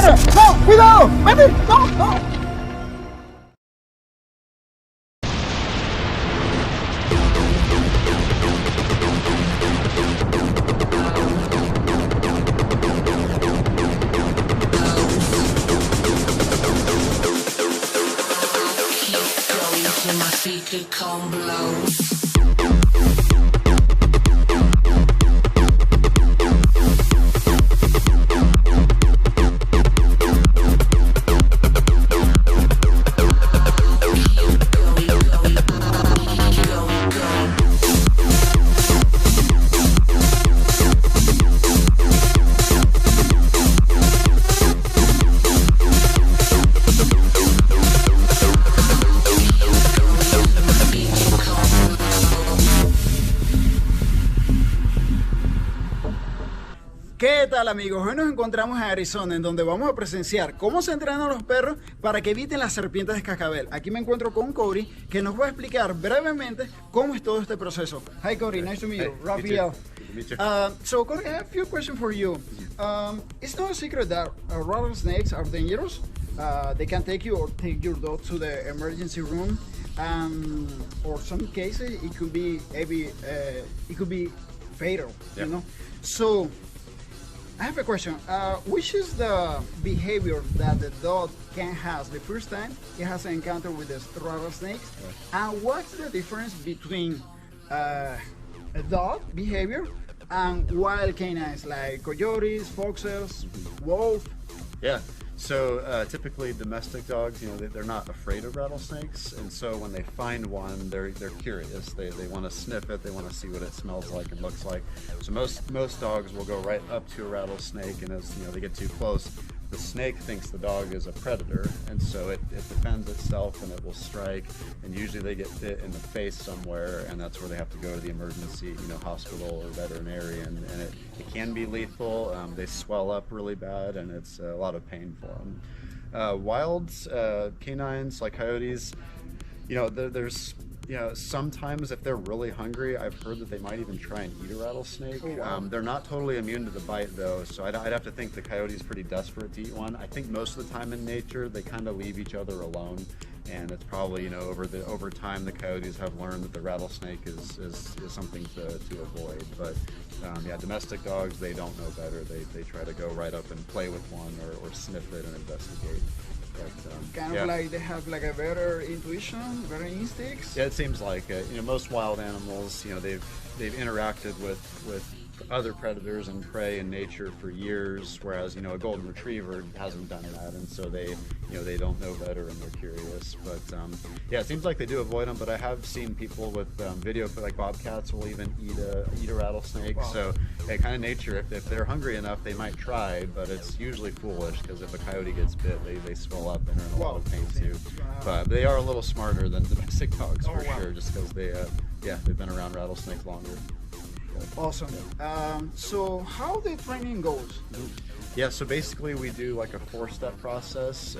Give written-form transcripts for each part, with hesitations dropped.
¡Vete! ¡No! ¡Cuidado! ¡Vete! ¡No! ¡No! ¿Qué tal, amigos? Hoy nos encontramos en Arizona, en donde vamos a presenciar cómo se entrenan los perros para que eviten las serpientes de cascabel. Aquí me encuentro con Cody, que nos va a explicar brevemente cómo es todo este proceso. Hi Cody, nice to meet you. Rafael. So Cody, I have a few questions for you. It's not a secret that rattlesnakes are dangerous. They can take you or take your dog to the emergency room. Or some cases it could be fatal, you know. So I have a question. Which is the behavior that the dog can have the first time he has an encounter with the rattlesnakes? And what's the difference between a dog behavior and wild canines like coyotes, foxes, wolf? Yeah. So typically domestic dogs, they're not afraid of rattlesnakes, and so when they find one, they're curious. They want to sniff it, they want to see what it smells like and looks like. So most dogs will go right up to a rattlesnake, and as they get too close, the snake thinks the dog is a predator, and so it defends itself and it will strike, and usually they get bit in the face somewhere, and that's where they have to go to the emergency hospital or veterinarian, and it can be lethal. They swell up really bad, and it's a lot of pain for them. Wild canines like coyotes, there's sometimes if they're really hungry, I've heard that they might even try and eat a rattlesnake. They're not totally immune to the bite though, so I'd have to think the coyote's pretty desperate to eat one. I think most of the time in nature they kind of leave each other alone, and it's probably over time the coyotes have learned that the rattlesnake is something to avoid. But yeah, domestic dogs, they don't know better. They try to go right up and play with one or sniff it and investigate. But, like they have like a better intuition, better instincts. Yeah, it seems like most wild animals, they've interacted with other predators and prey in nature for years, whereas a golden retriever hasn't done that, and so they don't know better and they're curious. But yeah, it seems like they do avoid them. But I have seen people with video, like bobcats will even eat a rattlesnake. Wow. So yeah, kind of nature. If they're hungry enough, they might try, but it's usually foolish because if a coyote gets bit, they swell up and are in a lot of pain too. But they are a little smarter than domestic dogs for sure, just because they've been around rattlesnakes longer. Awesome. So how the training goes? Yeah, so basically we do like a 4-step process.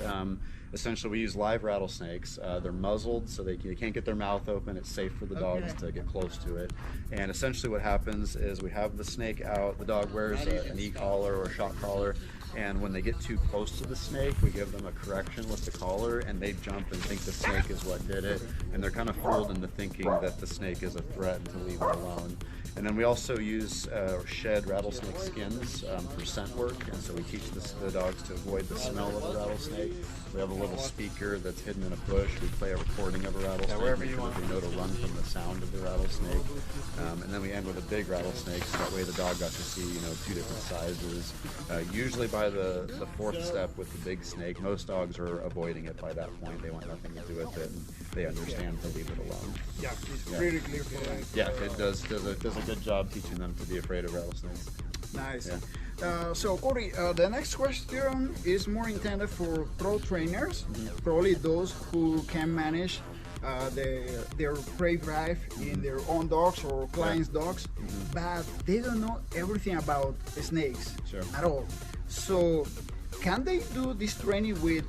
Essentially we use live rattlesnakes. They're muzzled so they can't get their mouth open. It's safe for the dogs to get close to it. And essentially what happens is we have the snake out. The dog wears an e-collar or a shock collar. And when they get too close to the snake, we give them a correction with the collar, and they jump and think the snake is what did it. And they're kind of fooled into thinking that the snake is a threat and to leave it alone. And then we also use shed rattlesnake skins for scent work, and so we teach the dogs to avoid the smell of a rattlesnake. We have a little speaker that's hidden in a bush. We play a recording of a rattlesnake, make sure that they know to run from the sound of the rattlesnake. And then we end with a big rattlesnake, so that way the dog got to see 2 different sizes. Usually by the 4th step with the big snake, most dogs are avoiding it by that point. They want nothing to do with it, and they understand to leave it alone. Yeah, it's pretty clear for them. Yeah, it does a good job teaching them to be afraid of rattlesnakes. Nice. Yeah. So Cody, the next question is more intended for pro trainers, probably those who can manage their prey drive in their own dogs or clients' dogs, but they don't know everything about snakes at all. So can they do this training with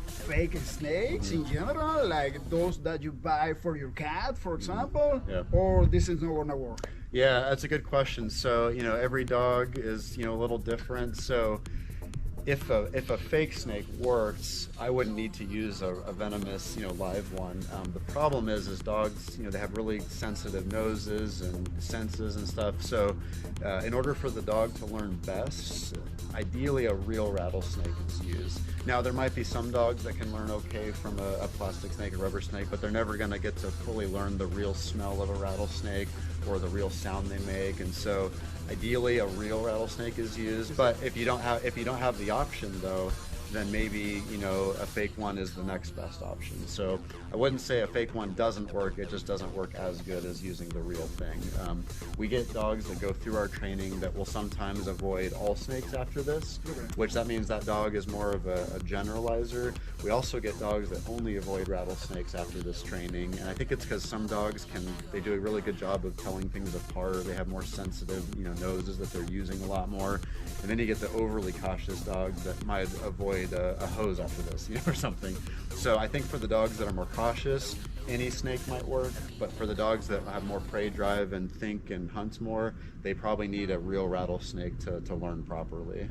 fake snakes in general, like those that you buy for your cat, for example, or this is not gonna work? Yeah, that's a good question. So every dog is a little different. So if a fake snake works, I wouldn't need to use a venomous, live one. The problem is dogs, they have really sensitive noses and senses and stuff. So, in order for the dog to learn best, ideally a real rattlesnake is used. Now, there might be some dogs that can learn okay from a plastic snake, a rubber snake, but they're never going to get to fully learn the real smell of a rattlesnake or the real sound they make. And so, ideally, a real rattlesnake is used. But if you don't have the option, though, then maybe a fake one is the next best option. So I wouldn't say a fake one doesn't work, it just doesn't work as good as using the real thing. We get dogs that go through our training that will sometimes avoid all snakes after this, which that means that dog is more of a generalizer. We also get dogs that only avoid rattlesnakes after this training, and I think it's because some dogs they do a really good job of telling things apart. They have more sensitive noses that they're using a lot more, and then you get the overly cautious dogs that might avoid a hose after this, or something. So I think for the dogs that are more cautious, any snake might work, but for the dogs that have more prey drive and think and hunt more, they probably need a real rattlesnake to learn properly.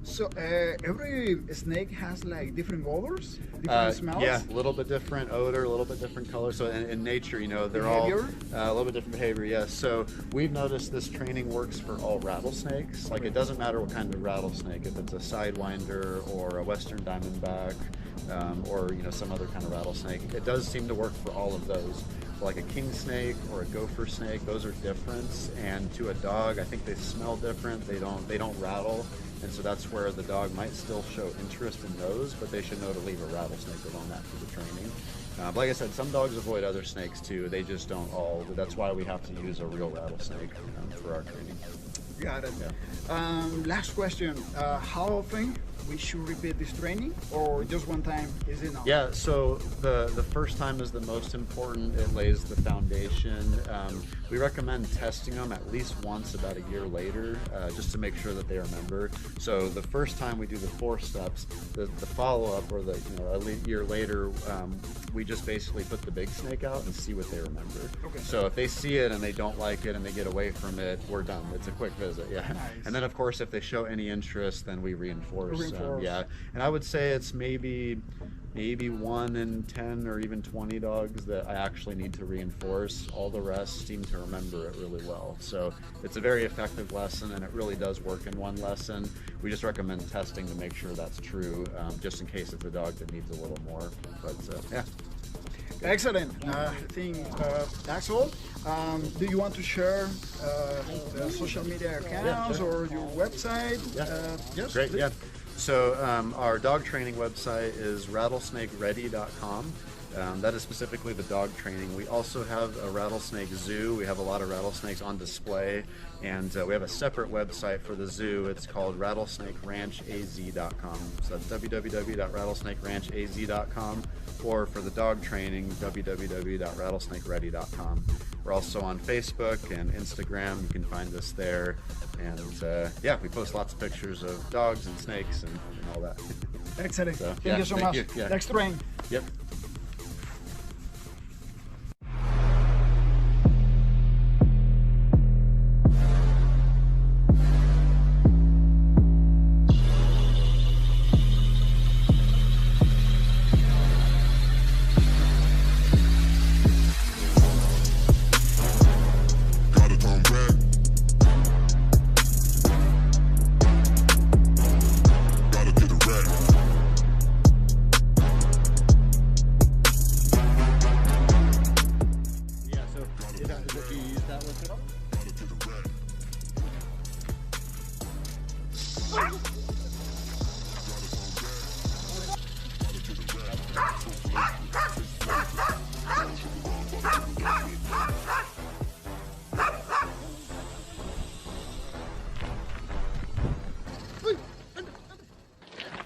So every snake has like different odors, different smells? Yeah, a little bit different odor, a little bit different color. So in nature, they're all a little bit different behavior, yes. So we've noticed this training works for all rattlesnakes. Like, it doesn't matter what kind of rattlesnake, if it's a sidewinder or a western diamondback, or some other kind of rattlesnake. It does seem to work for all of those. Like a king snake or a gopher snake, those are different, and to a dog, I think they smell different. They don't rattle, and so that's where the dog might still show interest in those, but they should know to leave a rattlesnake alone after the training. Like I said, some dogs avoid other snakes too. They just don't all. That's why we have to use a real rattlesnake for our training. Got it. Yeah. Last question. How often we should repeat this training, or just one time is enough? Yeah, so the first time is the most important. It lays the foundation. We recommend testing them at least once about a year later, just to make sure that they remember. So the first time we do the 4 steps, the follow-up, or a year later, we just basically put the big snake out and see what they remember. Okay. So if they see it and they don't like it and they get away from it, we're done. It's a quick visit, yeah. Nice. And then of course, if they show any interest, then we reinforce. Yeah, and I would say it's maybe 1 in 10 or even 20 dogs that I actually need to reinforce. All the rest seem to remember it really well. So it's a very effective lesson, and it really does work in one lesson. We just recommend testing to make sure that's true, just in case it's a dog that needs a little more. But yeah. Excellent. I think that's all. Do you want to share the social media accounts or your website? Yes, great. Please. Yeah. So our dog training website is rattlesnakeready.com. That is specifically the dog training. We also have a rattlesnake zoo. We have a lot of rattlesnakes on display, and we have a separate website for the zoo. It's called rattlesnakeranchaz.com. So that's www.rattlesnakeranchaz.com, or for the dog training, www.rattlesnakeready.com. We're also on Facebook and Instagram. You can find us there. And yeah, we post lots of pictures of dogs and snakes and all that. Excellent. So, thank you so much. Yeah. Next train. Yep.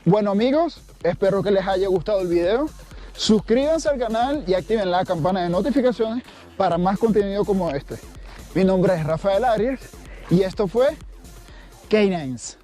Bueno amigos, espero que les haya gustado el video. Suscríbanse al canal y activen la campana de notificaciones para más contenido como este. Mi nombre es Rafael Arias y esto fue Canines.